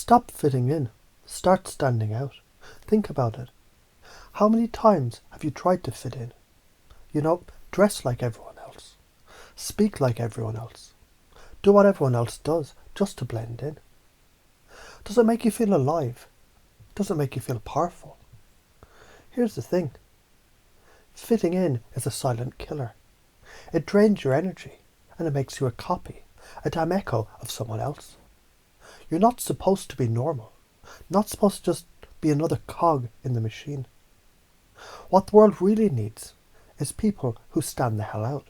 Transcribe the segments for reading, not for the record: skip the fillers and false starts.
Stop fitting in. Start standing out. Think about it. How many times have you tried to fit in? Dress like everyone else. Speak like everyone else. Do what everyone else does just to blend in. Does it make you feel alive? Does it make you feel powerful? Here's the thing. Fitting in is a silent killer. It drains your energy and it makes you a copy, a damn echo of someone else. You're not supposed to be normal. Not supposed to just be another cog in the machine. What the world really needs is people who stand the hell out.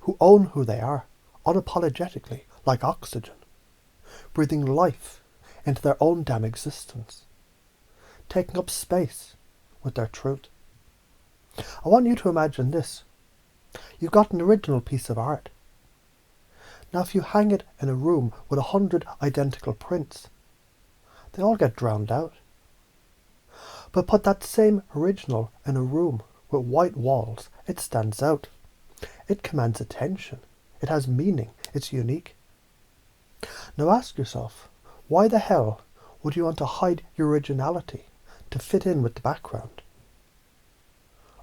Who own who they are, unapologetically, like oxygen. Breathing life into their own damn existence. Taking up space with their truth. I want you to imagine this. You've got an original piece of art. Now if you hang it in a room with 100 identical prints, they all get drowned out. But put that same original in a room with white walls, it stands out. It commands attention. It has meaning. It's unique. Now ask yourself, why the hell would you want to hide your originality to fit in with the background?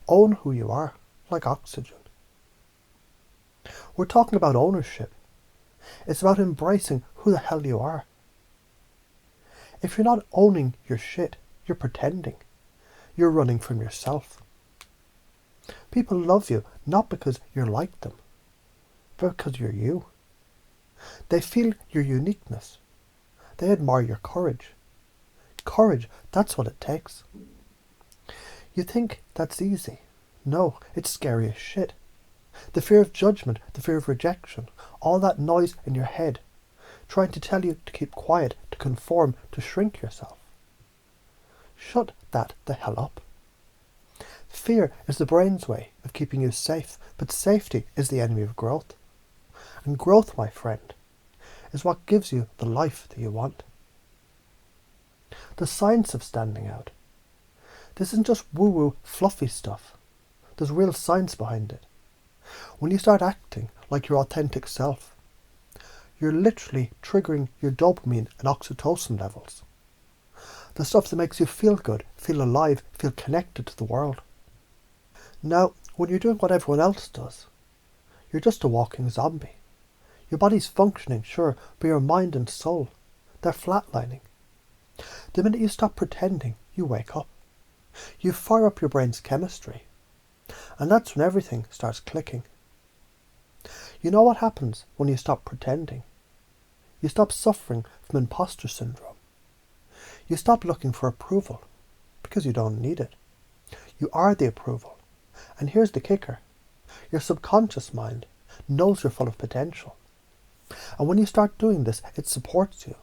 Own who you are, like oxygen. We're talking about ownership. It's about embracing who the hell you are. If you're not owning your shit, you're pretending. You're running from yourself. People love you not because you're like them, but because you're you. They feel your uniqueness. They admire your courage. Courage, that's what it takes. You think that's easy. No, it's scary as shit. The fear of judgment, the fear of rejection, all that noise in your head, trying to tell you to keep quiet, to conform, to shrink yourself. Shut that the hell up. Fear is the brain's way of keeping you safe, but safety is the enemy of growth. And growth, my friend, is what gives you the life that you want. The science of standing out. This isn't just woo-woo fluffy stuff. There's real science behind it. When you start acting like your authentic self, you're literally triggering your dopamine and oxytocin levels. The stuff that makes you feel good, feel alive, feel connected to the world. Now, when you're doing what everyone else does, you're just a walking zombie. Your body's functioning, sure, but your mind and soul, they're flatlining. The minute you stop pretending, you wake up. You fire up your brain's chemistry. And that's when everything starts clicking. You know what happens when you stop pretending? You stop suffering from imposter syndrome. You stop looking for approval because you don't need it. You are the approval. And here's the kicker. Your subconscious mind knows you're full of potential. And when you start doing this, it supports you.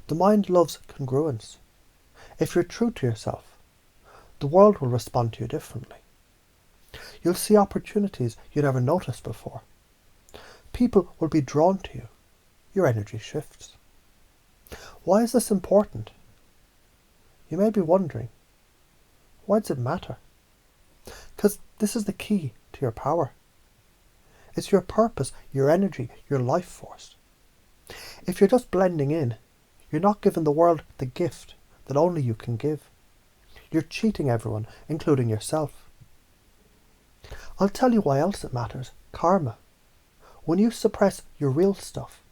The mind loves congruence. If you're true to yourself, the world will respond to you differently. You'll see opportunities you never noticed before. People will be drawn to you. Your energy shifts. Why is this important? You may be wondering, why does it matter? Because this is the key to your power. It's your purpose, your energy, your life force. If you're just blending in, you're not giving the world the gift that only you can give. You're cheating everyone, including yourself. I'll tell you why else it matters. Karma. When you suppress your real stuff,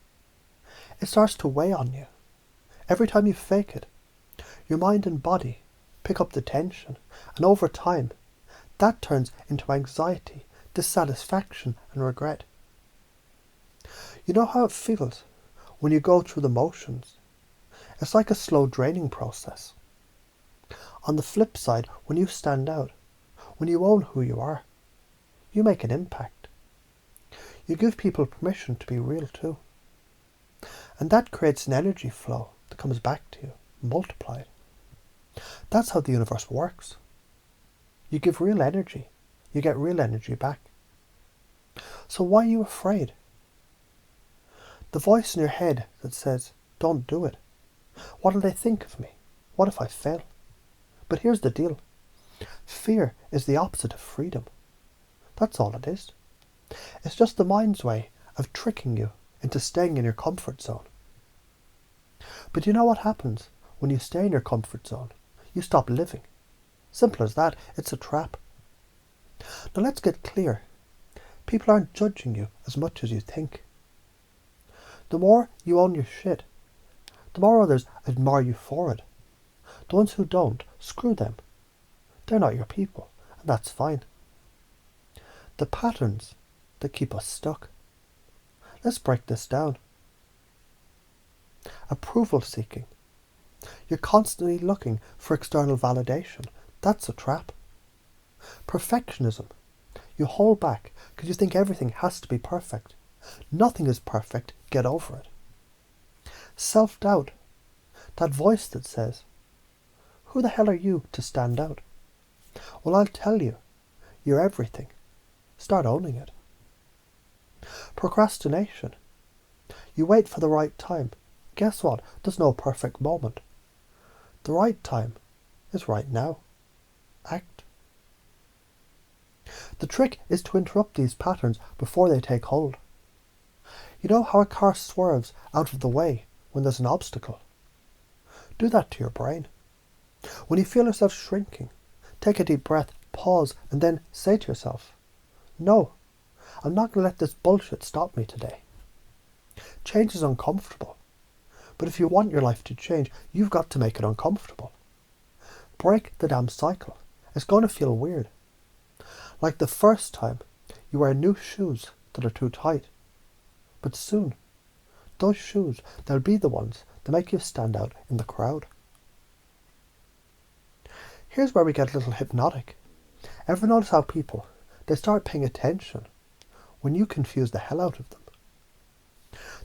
it starts to weigh on you. Every time you fake it, your mind and body pick up the tension, and over time, that turns into anxiety, dissatisfaction, and regret. You know how it feels when you go through the motions? It's like a slow draining process. On the flip side, when you stand out, when you own who you are, you make an impact. You give people permission to be real too. And that creates an energy flow that comes back to you, multiplied. That's how the universe works. You give real energy, you get real energy back. So why are you afraid? The voice in your head that says, don't do it. What will they think of me? What if I fail? But here's the deal. Fear is the opposite of freedom. That's all it is. It's just the mind's way of tricking you into staying in your comfort zone. But you know what happens when you stay in your comfort zone? You stop living. Simple as that. It's a trap. Now let's get clear. People aren't judging you as much as you think. The more you own your shit, the more others admire you for it. The ones who don't, screw them. They're not your people, and that's fine. The patterns that keep us stuck. Let's break this down. Approval seeking. You're constantly looking for external validation. That's a trap. Perfectionism. You hold back because you think everything has to be perfect. Nothing is perfect. Get over it. Self-doubt. That voice that says, who the hell are you to stand out? Well, I'll tell you, you're everything. Start owning it. Procrastination. You wait for the right time. Guess what? There's no perfect moment. The right time is right now. Act. The trick is to interrupt these patterns before they take hold. You know how a car swerves out of the way when there's an obstacle? Do that to your brain. When you feel yourself shrinking, take a deep breath, pause, and then say to yourself, no, I'm not going to let this bullshit stop me today. Change is uncomfortable. But if you want your life to change, you've got to make it uncomfortable. Break the damn cycle. It's going to feel weird. Like the first time you wear new shoes that are too tight. But soon, those shoes, they'll be the ones that make you stand out in the crowd. Here's where we get a little hypnotic. Ever notice how people, they start paying attention when you confuse the hell out of them?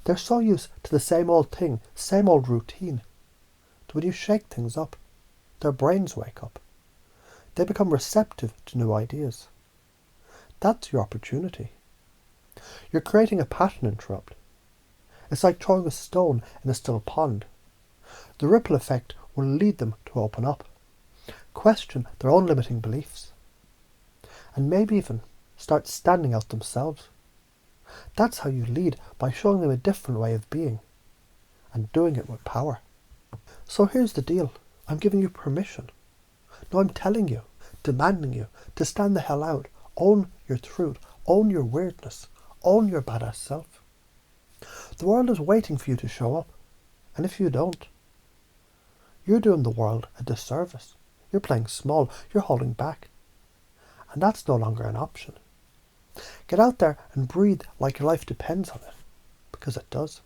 They're so used to the same old thing, same old routine, that when you shake things up, their brains wake up. They become receptive to new ideas. That's your opportunity. You're creating a pattern interrupt. It's like throwing a stone in a still pond. The ripple effect will lead them to open up, question their own limiting beliefs, and maybe even start standing out themselves. That's how you lead, by showing them a different way of being, and doing it with power. So here's the deal. I'm giving you permission. No, I'm telling you, demanding you, to stand the hell out, own your truth, own your weirdness, own your badass self. The world is waiting for you to show up, and if you don't, you're doing the world a disservice. You're playing small, you're holding back, and that's no longer an option. Get out there and breathe like your life depends on it, because it does.